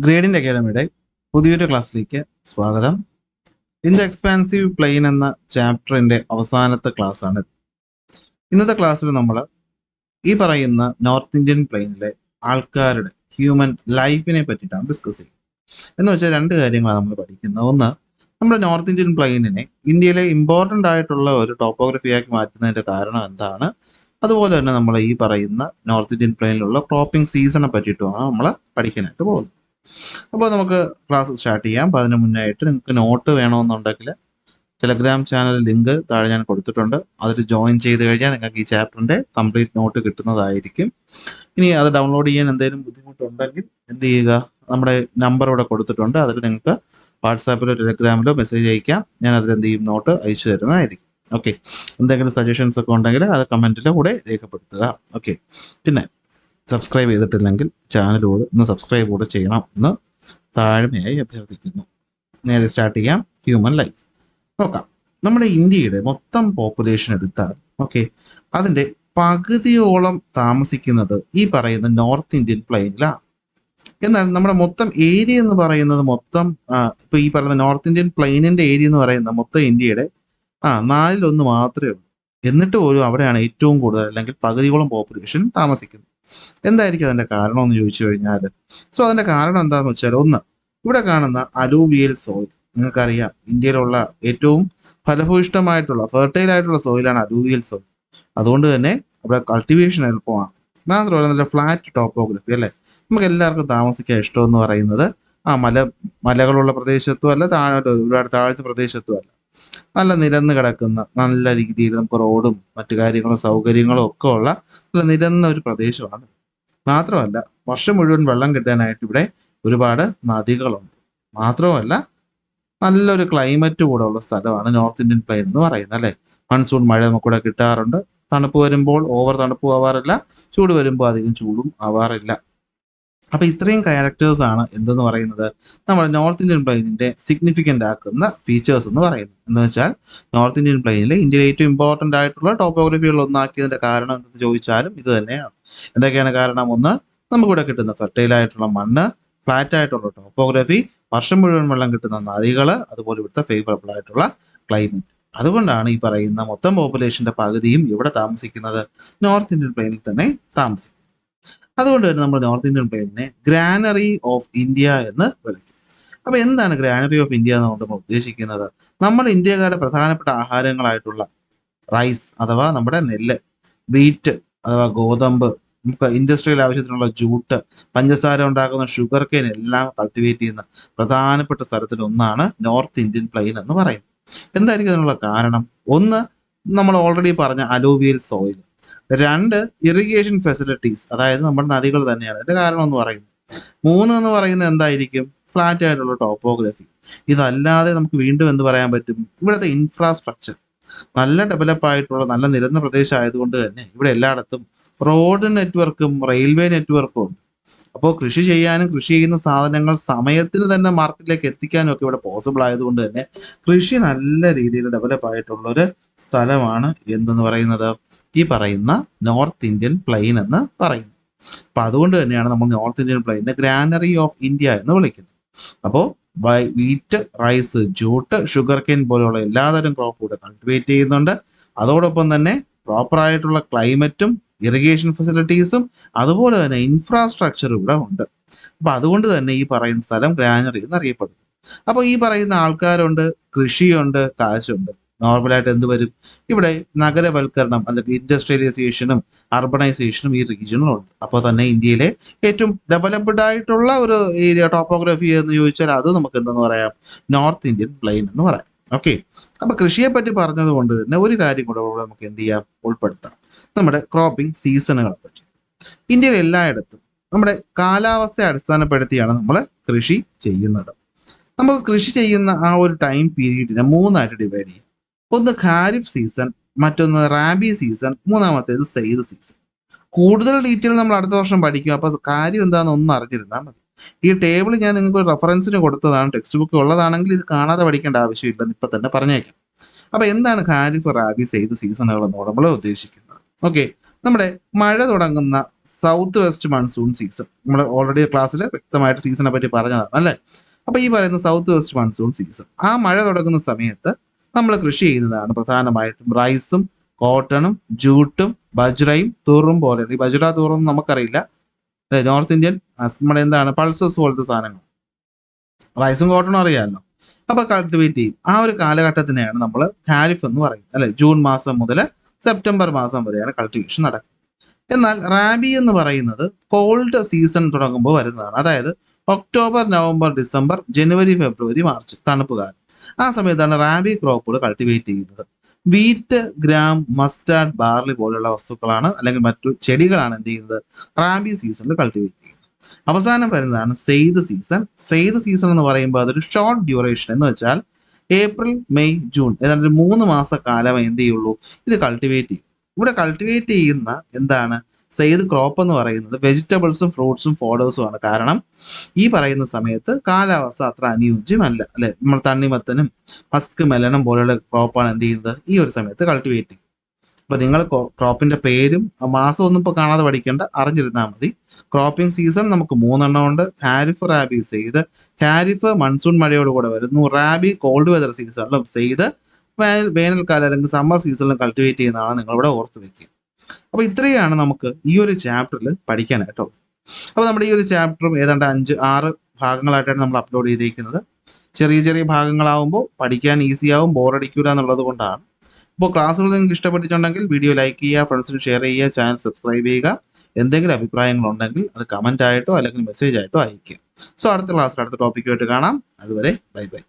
ഗ്രേഡിൻ്റെ അക്കാഡമിയുടെ പുതിയൊരു ക്ലാസ്സിലേക്ക് സ്വാഗതം. ഇൻ ദ എക്സ്പാൻസീവ് പ്ലെയിൻ എന്ന ചാപ്റ്ററിൻ്റെ അവസാനത്തെ ക്ലാസ്സാണ്. ഇന്നത്തെ ക്ലാസ്സിൽ നമ്മൾ ഈ പറയുന്ന നോർത്ത് ഇന്ത്യൻ പ്ലെയിനിലെ ആൾക്കാരുടെ ഹ്യൂമൻ ലൈഫിനെ പറ്റിയിട്ടാണ് ഡിസ്കസ് ചെയ്യുന്നത്. എന്ന് വെച്ചാൽ രണ്ട് കാര്യങ്ങളാണ് നമ്മൾ പഠിക്കുന്നത്. ഒന്ന്, നമ്മുടെ നോർത്ത് ഇന്ത്യൻ പ്ലെയിനിനെ ഇന്ത്യയിലെ ഇമ്പോർട്ടൻ്റ് ആയിട്ടുള്ള ഒരു ടോപ്പോഗ്രഫിയാക്കി മാറ്റുന്നതിൻ്റെ കാരണം എന്താണ്, അതുപോലെ തന്നെ നമ്മൾ ഈ പറയുന്ന നോർത്ത് ഇന്ത്യൻ പ്ലെയിനിലുള്ള ക്രോപ്പിംഗ് സീസണെ പറ്റിയിട്ടുമാണ് നമ്മൾ പഠിക്കാനായിട്ട് പോകുന്നത്. അപ്പോൾ നമുക്ക് ക്ലാസ് സ്റ്റാർട്ട് ചെയ്യാം. അപ്പോൾ അതിന് മുന്നായിട്ട് നിങ്ങൾക്ക് നോട്ട് വേണമെന്നുണ്ടെങ്കിൽ ടെലഗ്രാം ചാനൽ ലിങ്ക് താഴെ ഞാൻ കൊടുത്തിട്ടുണ്ട്. അതിൽ ജോയിൻ ചെയ്ത് കഴിഞ്ഞാൽ നിങ്ങൾക്ക് ഈ ചാപ്റ്ററിൻ്റെ കംപ്ലീറ്റ് നോട്ട് കിട്ടുന്നതായിരിക്കും. ഇനി അത് ഡൗൺലോഡ് ചെയ്യാൻ എന്തെങ്കിലും ബുദ്ധിമുട്ടുണ്ടെങ്കിൽ എന്ത് ചെയ്യുക, നമ്മുടെ നമ്പർ ഇവിടെ കൊടുത്തിട്ടുണ്ട്. അതിൽ നിങ്ങൾക്ക് വാട്സാപ്പിലോ ടെലഗ്രാമിലോ മെസ്സേജ് അയക്കാം. ഞാൻ അതിൽ എന്ത് ചെയ്യും, നോട്ട് അയച്ചു തരുന്നതായിരിക്കും. ഓക്കെ, എന്തെങ്കിലും സജഷൻസ് ഒക്കെ ഉണ്ടെങ്കിൽ അത് കമൻറ്റിൻ്റെ കൂടെ രേഖപ്പെടുത്തുക. ഓക്കെ, പിന്നെ സബ്സ്ക്രൈബ് ചെയ്തിട്ടില്ലെങ്കിൽ ചാനലോട് ഒന്ന് സബ്സ്ക്രൈബ് കൂടെ ചെയ്യണം എന്ന് താഴ്മയായി അഭ്യർത്ഥിക്കുന്നു. നേരെ സ്റ്റാർട്ട് ചെയ്യാം. ഹ്യൂമൻ ലൈഫ് നോക്കാം. നമ്മുടെ ഇന്ത്യയുടെ മൊത്തം പോപ്പുലേഷൻ എടുത്താൽ അതിൻ്റെ പകുതിയോളം താമസിക്കുന്നത് ഈ പറയുന്ന നോർത്ത് ഇന്ത്യൻ പ്ലെയിനിലാണ്. എന്നാൽ നമ്മുടെ മൊത്തം ഏരിയ എന്ന് പറയുന്നത് ഇപ്പോൾ ഈ പറയുന്ന നോർത്ത് ഇന്ത്യൻ പ്ലെയിനിൻ്റെ ഏരിയ എന്ന് പറയുന്നത് മൊത്തം ഇന്ത്യയുടെ 4/1 മാത്രമേ ഉള്ളൂ. എന്നിട്ട് പോലും അവിടെയാണ് ഏറ്റവും കൂടുതൽ, അല്ലെങ്കിൽ പകുതിയോളം പോപ്പുലേഷൻ താമസിക്കുന്നത്. എന്തായിരിക്കും അതിൻ്റെ കാരണം എന്ന് ചോദിച്ചു കഴിഞ്ഞാൽ, അതിൻ്റെ കാരണം എന്താണെന്ന് വെച്ചാൽ, ഒന്ന്, ഇവിടെ കാണുന്ന അലൂവിയൽ സോയിൽ. നിങ്ങൾക്കറിയാം, ഇന്ത്യയിലുള്ള ഏറ്റവും ഫലഭൂയിഷ്ടമായിട്ടുള്ള ഫെർട്ടൈൽ ആയിട്ടുള്ള സോയിലാണ് അലൂവിയൽ സോയിൽ. അതുകൊണ്ട് തന്നെ അവിടെ കൾട്ടിവേഷൻ എളുപ്പമാണ്. മാത്രമല്ല നല്ല ഫ്ലാറ്റ് ടോപ്പോഗ്രഫി അല്ലേ. നമുക്ക് എല്ലാവർക്കും താമസിക്കാൻ ഇഷ്ടമെന്ന് പറയുന്നത് മലകളുള്ള പ്രദേശത്തും അല്ല, ഒരുപാട് താഴ്ന്ന പ്രദേശത്തും അല്ല. നല്ല നിരന്ന് കിടക്കുന്ന, നല്ല രീതിയിൽ നമുക്ക് റോഡും മറ്റു കാര്യങ്ങളും സൗകര്യങ്ങളും ഒക്കെ ഉള്ള നല്ല നിരന്ന ഒരു പ്രദേശമാണ്. മാത്രമല്ല വർഷം മുഴുവൻ വെള്ളം കിട്ടാനായിട്ട് ഇവിടെ ഒരുപാട് നദികളുണ്ട്. മാത്രമല്ല നല്ലൊരു ക്ലൈമറ്റ് കൂടെ ഉള്ള സ്ഥലമാണ് നോർത്ത് ഇന്ത്യൻ പ്ലെയിൻ എന്ന് പറയുന്നത് അല്ലേ. മൺസൂൺ മഴ നമുക്കിവിടെ കിട്ടാറുണ്ട്. തണുപ്പ് വരുമ്പോൾ ഓവർ തണുപ്പും ആവാറില്ല, ചൂട് വരുമ്പോൾ അധികം ചൂടും ആവാറില്ല. അപ്പോൾ ഇത്രയും ക്യാരക്ടേഴ്സ് ആണ് എന്തെന്ന് പറയുന്നത് നമ്മുടെ നോർത്ത് ഇന്ത്യൻ പ്ലെയിനിന്റെ സിഗ്നിഫിക്കൻ്റ് ആക്കുന്ന ഫീച്ചേഴ്സ് എന്ന് പറയുന്നത്. എന്ന് വെച്ചാൽ നോർത്ത് ഇന്ത്യൻ പ്ലെയിനിലെ ഇന്ത്യയിലെ ഏറ്റവും ഇമ്പോർട്ടൻ്റ് ആയിട്ടുള്ള ടോപ്പോഗ്രഫികൾ ഒന്നാക്കിയതിന്റെ കാരണം എന്തെന്ന് ചോദിച്ചാലും ഇത് തന്നെയാണ്. എന്തൊക്കെയാണ് കാരണം? ഒന്ന്, നമുക്കിവിടെ കിട്ടുന്ന ഫെർട്ടൈൽ ആയിട്ടുള്ള മണ്ണ്, ഫ്ലാറ്റ് ആയിട്ടുള്ള ടോപ്പോഗ്രഫി, വർഷം മുഴുവൻ വെള്ളം കിട്ടുന്ന നദികൾ, അതുപോലെ ഇവിടുത്തെ ഫേവറബിൾ ആയിട്ടുള്ള ക്ലൈമറ്റ്. അതുകൊണ്ടാണ് ഈ പറയുന്ന മൊത്തം പോപ്പുലേഷന്റെ പകുതിയും ഇവിടെ താമസിക്കുന്നത് നോർത്ത് ഇന്ത്യൻ പ്ലെയിനിൽ തന്നെ താമസിക്കുന്നത്. അതുകൊണ്ട് തന്നെ നമ്മൾ നോർത്ത് ഇന്ത്യൻ പ്ലെയിനിനെ ഗ്രാനറി ഓഫ് ഇന്ത്യ എന്ന് വിളിക്കും. അപ്പോൾ എന്താണ് ഗ്രാനറി ഓഫ് ഇന്ത്യ എന്നുകൊണ്ട് നമ്മൾ ഉദ്ദേശിക്കുന്നത്? നമ്മൾ ഇന്ത്യക്കാരുടെ പ്രധാനപ്പെട്ട ആഹാരങ്ങളായിട്ടുള്ള റൈസ് അഥവാ നമ്മുടെ നെല്ല്, വീറ്റ് അഥവാ ഗോതമ്പ്, നമുക്ക് ഇൻഡസ്ട്രിയൽ ആവശ്യത്തിനുള്ള ജൂട്ട്, പഞ്ചസാര ഉണ്ടാക്കുന്ന ഷുഗർ കെയിൻ എല്ലാം കൾട്ടിവേറ്റ് ചെയ്യുന്ന പ്രധാനപ്പെട്ട സ്ഥലത്തിലൊന്നാണ് നോർത്ത് ഇന്ത്യൻ പ്ലെയിൻ എന്ന് പറയുന്നത്. എന്തായിരിക്കും അതിനുള്ള കാരണം? ഒന്ന്, നമ്മൾ ഓൾറെഡി പറഞ്ഞ അലൂവിയൽ സോയിൽ. രണ്ട്, ഇറിഗേഷൻ ഫെസിലിറ്റീസ്, അതായത് നമ്മുടെ നദികൾ തന്നെയാണ് അതിന്റെ കാരണം എന്ന് പറയുന്നത്. മൂന്ന് എന്ന് പറയുന്നത് എന്തായിരിക്കും? ഫ്ലാറ്റ് ആയിട്ടുള്ള ടോപ്പോഗ്രഫി. ഇതല്ലാതെ നമുക്ക് വീണ്ടും എന്ത് പറയാൻ പറ്റും? ഇവിടുത്തെ ഇൻഫ്രാസ്ട്രക്ചർ നല്ല ഡെവലപ്പ് ആയിട്ടുള്ള നല്ല നിരന്ന പ്രദേശം ആയതുകൊണ്ട് തന്നെ ഇവിടെ എല്ലായിടത്തും റോഡ് നെറ്റ്വർക്കും റെയിൽവേ നെറ്റ്വർക്കും ഉണ്ട്. അപ്പോൾ കൃഷി ചെയ്യാനും കൃഷി ചെയ്യുന്ന സാധനങ്ങൾ സമയത്തിന് തന്നെ മാർക്കറ്റിലേക്ക് എത്തിക്കാനും ഒക്കെ ഇവിടെ പോസിബിൾ ആയതുകൊണ്ട് തന്നെ കൃഷി നല്ല രീതിയിൽ ഡെവലപ്പ് ആയിട്ടുള്ള ഒരു സ്ഥലമാണ് എന്തെന്ന് പറയുന്നത് ഈ പറയുന്ന നോർത്ത് ഇന്ത്യൻ പ്ലെയിൻ എന്ന് പറയുന്നത്. അപ്പൊ അതുകൊണ്ട് തന്നെയാണ് നമ്മൾ നോർത്ത് ഇന്ത്യൻ പ്ലെയിനെ ഗ്രാനറി ഓഫ് ഇന്ത്യ എന്ന് വിളിക്കുന്നത്. അപ്പോൾ wheat, rice, jute, sugarcane പോലെയുള്ള എല്ലാതരം ക്രോപ്പ് ഇവിടെ കൾട്ടിവേറ്റ് ചെയ്യുന്നുണ്ട്. അതോടൊപ്പം തന്നെ പ്രോപ്പർ ആയിട്ടുള്ള ക്ലൈമറ്റും ഇറിഗേഷൻ ഫെസിലിറ്റീസും അതുപോലെ തന്നെ ഇൻഫ്രാസ്ട്രക്ചറും ഇവിടെ ഉണ്ട്. അപ്പൊ അതുകൊണ്ട് തന്നെ ഈ പറയുന്ന സ്ഥലം ഗ്രാനറി എന്നറിയപ്പെടുന്നു. അപ്പോൾ ഈ പറയുന്ന ആൾക്കാരുണ്ട്, കൃഷിയുണ്ട്, കാശുണ്ട്. നോർമലായിട്ട് എന്ത് വരും? ഇവിടെ നഗരവൽക്കരണം അല്ലെങ്കിൽ ഇൻഡസ്ട്രിയലൈസേഷനും അർബണൈസേഷനും ഈ റീജിയണിലുണ്ട്. അപ്പോൾ തന്നെ ഇന്ത്യയിലെ ഏറ്റവും ഡെവലപ്ഡ് ആയിട്ടുള്ള ഒരു ഏരിയ ടോപ്പോഗ്രഫി എന്ന് ചോദിച്ചാൽ അത് നമുക്ക് എന്തെന്ന് പറയാം? നോർത്ത് ഇന്ത്യൻ പ്ലെയിൻ എന്ന് പറയാം. ഓക്കെ, അപ്പൊ കൃഷിയെ പറ്റി പറഞ്ഞത് കൊണ്ട് തന്നെ ഒരു കാര്യം കൂടെ നമുക്ക് എന്ത് ചെയ്യാം, ഉൾപ്പെടുത്താം. നമ്മുടെ ക്രോപ്പിംഗ് സീസണുകളെ പറ്റി. ഇന്ത്യയിൽ എല്ലായിടത്തും നമ്മുടെ കാലാവസ്ഥയെ അടിസ്ഥാനപ്പെടുത്തിയാണ് നമ്മൾ കൃഷി ചെയ്യുന്നത്. നമുക്ക് കൃഷി ചെയ്യുന്ന ആ ഒരു ടൈം പീരീഡിനെ 3ആയിട്ട് ഡിവൈഡ് ചെയ്യാം. ഒന്ന് ഖാരിഫ് സീസൺ, മറ്റൊന്ന് റാബി സീസൺ, മൂന്നാമത്തേത് സെയ്ദ് സീസൺ. കൂടുതൽ ഡീറ്റെയിൽ നമ്മൾ അടുത്ത വർഷം പഠിക്കും. അപ്പോൾ കാര്യം എന്താണെന്ന് ഒന്ന് അറിഞ്ഞിരുന്നാൽ മതി. ഈ ടേബിൾ ഞാൻ നിങ്ങൾക്ക് ഒരു റെഫറൻസിന് കൊടുത്തതാണ്. ടെക്സ്റ്റ് ബുക്ക് ഉള്ളതാണെങ്കിൽ ഇത് കാണാതെ പഠിക്കേണ്ട ആവശ്യമില്ലെന്ന് ഇപ്പം തന്നെ പറഞ്ഞേക്കാം. അപ്പോൾ എന്താണ് ഖാരിഫ്, റാബി, സെയ്ദ് സീസണുകൾ എന്ന് നമ്മൾ ഉദ്ദേശിക്കുന്നത്? ഓക്കെ, നമ്മുടെ മഴ തുടങ്ങുന്ന സൗത്ത് വെസ്റ്റ് മൺസൂൺ സീസൺ, നമ്മൾ ഓൾറെഡി ക്ലാസ്സിൽ വ്യക്തമായിട്ട് സീസണെ പറ്റി പറഞ്ഞതാണ് അല്ലേ. അപ്പോൾ ഈ പറയുന്ന സൗത്ത് വെസ്റ്റ് മൺസൂൺ സീസൺ, ആ മഴ തുടങ്ങുന്ന സമയത്ത് നമ്മൾ കൃഷി ചെയ്യുന്നതാണ് പ്രധാനമായിട്ടും റൈസും കോട്ടണും ജൂട്ടും ബജ്രയും തുറും പോലെയുള്ള, ഈ ബജ്ര തുറും നമുക്കറിയില്ല അല്ലെ, നോർത്ത് ഇന്ത്യൻ നമ്മുടെ എന്താണ് പൾസസ് പോലത്തെ സാധനങ്ങൾ. റൈസും കോട്ടണും അറിയാമല്ലോ. അപ്പോൾ കൾട്ടിവേറ്റ് ചെയ്യും. ആ ഒരു കാലഘട്ടത്തിനെയാണ് നമ്മൾ ഖാരിഫ് എന്ന് പറയുന്നത് അല്ലെ. ജൂൺ മാസം മുതൽ സെപ്റ്റംബർ മാസം വരെയാണ് കൾട്ടിവേഷൻ നടക്കുന്നത്. എന്നാൽ റാബി എന്ന് പറയുന്നത് കോൾഡ് സീസൺ തുടങ്ങുമ്പോൾ വരുന്നതാണ്. അതായത് ഒക്ടോബർ നവംബർ ഡിസംബർ ജനുവരി ഫെബ്രുവരി മാർച്ച് തണുപ്പ് കാലം. ആ സമയത്താണ് റാബി ക്രോപ്പുകൾ കൾട്ടിവേറ്റ് ചെയ്യുന്നത്. വീറ്റ്, ഗ്രാം, മസ്റ്റാർഡ്, ബാർലി പോലുള്ള വസ്തുക്കളാണ് അല്ലെങ്കിൽ മറ്റു ചെടികളാണ് എന്ത് ചെയ്യുന്നത് റാബി സീസണിൽ കൾട്ടിവേറ്റ് ചെയ്യുന്നത്. അവസാനം വരുന്നതാണ് സെയ്ദ് സീസൺ. സെയ്ദ് സീസൺ എന്ന് പറയുമ്പോൾ അതൊരു ഷോർട്ട് ഡ്യൂറേഷൻ, എന്ന് വെച്ചാൽ ഏപ്രിൽ മെയ് ജൂൺ ഏതാണ്ട് ഒരു 3 മാസ കാലം എന്ത് ചെയ്യുള്ളൂ ഇത് കൾട്ടിവേറ്റ് ചെയ്യും. ഇവിടെ കൾട്ടിവേറ്റ് ചെയ്യുന്ന എന്താണ് സെയ്ദ് ക്രോപ്പ് എന്ന് പറയുന്നത് വെജിറ്റബിൾസും ഫ്രൂട്ട്സും ഫോഡേഴ്സും ആണ്. കാരണം ഈ പറയുന്ന സമയത്ത് കാലാവസ്ഥ അത്ര അനുയോജ്യമല്ല അല്ലെ. നമ്മൾ തണ്ണിമത്തനും മസ്ക് മെലനും പോലെയുള്ള ക്രോപ്പാണ് എന്ത് ചെയ്യുന്നത് ഈ ഒരു സമയത്ത് കൾട്ടിവേറ്റ് ചെയ്യും. അപ്പോൾ നിങ്ങൾ ക്രോപ്പിന്റെ പേരും മാസം ഒന്നും ഇപ്പോൾ കാണാതെ പഠിക്കേണ്ട, അറിഞ്ഞിരുന്നാൽ മതി. ക്രോപ്പിംഗ് സീസൺ നമുക്ക് 3 ഉണ്ട്. ഖാരിഫ്, റാബി, സെയ്ദ്. ഖാരിഫ് മൺസൂൺ മഴയോട് കൂടെ വരുന്നു. റാബി കോൾഡ് വെതർ സീസണിലും, സെയ്ദ് വേനൽക്കാലം അല്ലെങ്കിൽ സമ്മർ സീസണിലും കൾട്ടിവേറ്റ് ചെയ്യുന്നതാണ് നിങ്ങളിവിടെ ഓർത്ത് വെക്കുക. അപ്പോൾ ഇത്രയാണ് നമുക്ക് ഈ ഒരു ചാപ്റ്ററിൽ പഠിക്കാനായിട്ടുള്ളത്. അപ്പോൾ നമ്മുടെ ഈ ഒരു ചാപ്റ്ററും ഏതാണ്ട് 5-6 ഭാഗങ്ങളായിട്ടാണ് നമ്മൾ അപ്ലോഡ് ചെയ്തിരിക്കുന്നത്. ചെറിയ ചെറിയ ഭാഗങ്ങളാവുമ്പോൾ പഠിക്കാൻ ഈസിയാവും, ബോറടിക്കൂല എന്നുള്ളത് കൊണ്ടാണ്. അപ്പോൾ ക്ലാസ്സുകൾ നിങ്ങൾക്ക് ഇഷ്ടപ്പെട്ടിട്ടുണ്ടെങ്കിൽ വീഡിയോ ലൈക്ക് ചെയ്യുക, ഫ്രണ്ട്സിന് ഷെയർ ചെയ്യുക, ചാനൽ സബ്സ്ക്രൈബ് ചെയ്യുക. എന്തെങ്കിലും അഭിപ്രായങ്ങളുണ്ടെങ്കിൽ അത് കമൻ്റ് ആയിട്ടോ അല്ലെങ്കിൽ മെസ്സേജ് ആയിട്ടോ അയയ്ക്കുക. സോ അടുത്ത ക്ലാസ്സിൽ അടുത്ത ടോപ്പിക്കുമായിട്ട് കാണാം. അതുവരെ ബൈ ബൈ.